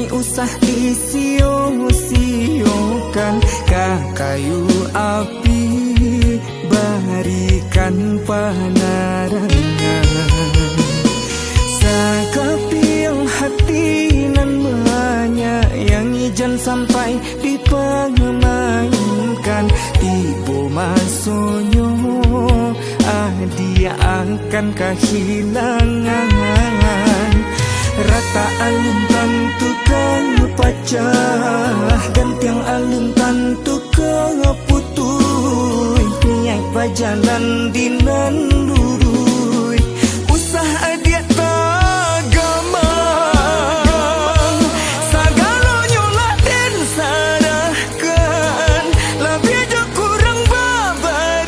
bumi usah disio-siokan, kayu api berikan penerangan. Sakapiang hati nan menyayangi jan sampai dipermainkan, tiba masonyo dia akan kehilangan. Rata alun tantu kepecah, dan tiang alun tantu keputus. Niat berjalan dinan lurui, usah adik tagamang. Sagalonyo lah den sadahkan, lebih je kurang babarikan.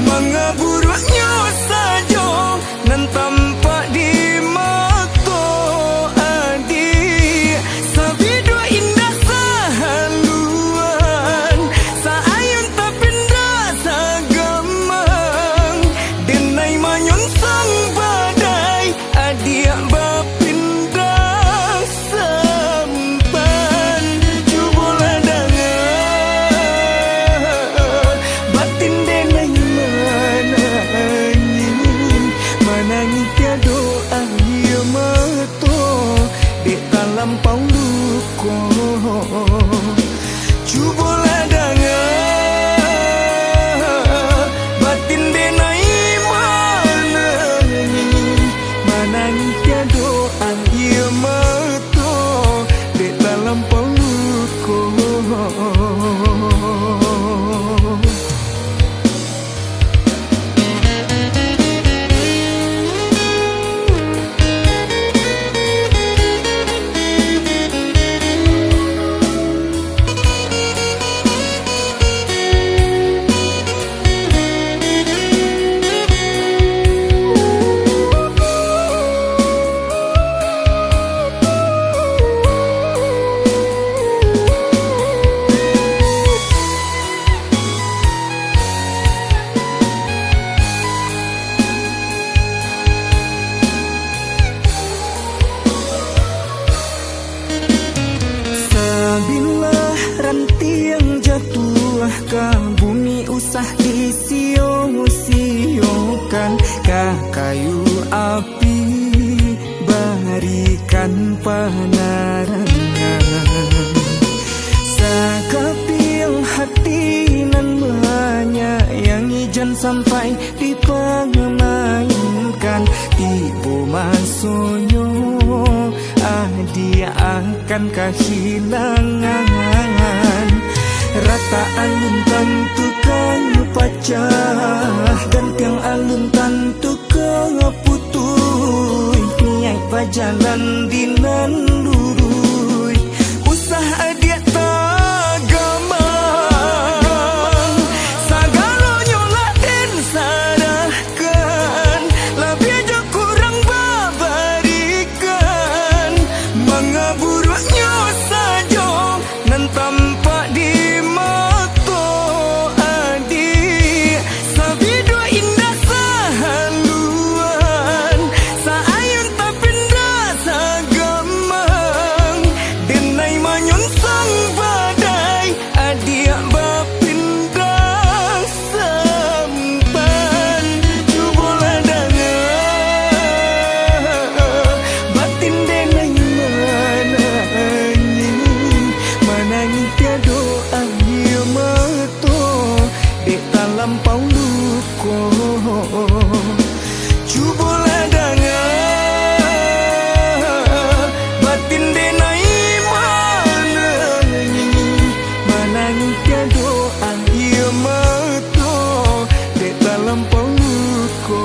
Mengaburuknya saja nan tampak di mata adik. Sabidua indah sahaluan, saayun tapindah sagamang. Denai manyun sang badai, adik bapindah sampan. Cubalah dengar batin denai manangi tiada air mata dek talampau luka. Cubalah dengar batin denai manangi tiada air mata dek talampau luka. Bila ranti yang jatuh ke bumi usah disio-siokan, kayu api berikan penerangan. Sakapiang hati nan menyayangi jan sampai dipermainkan, tiba masonyo dia akan kehilangan. Rata alun tantu kepecah, dan tiang alun tantu keputus. Niat berjalan dinan lurui, usah adik tagamang. Sagalonyo lah den sadahkan, lebih je kurang babarikan. Mengaburuknya saja nan tampak di mata adik. Sabidua indah sahaluan, saayun tapindah sagamang. Denai manyun sang badai, adik bapindah sampan. Cubalah dengar batin denai manangi tiada air mata dek talampau luka. Cubalah dengar batin denai manangi tiada air mata dek talampau luka.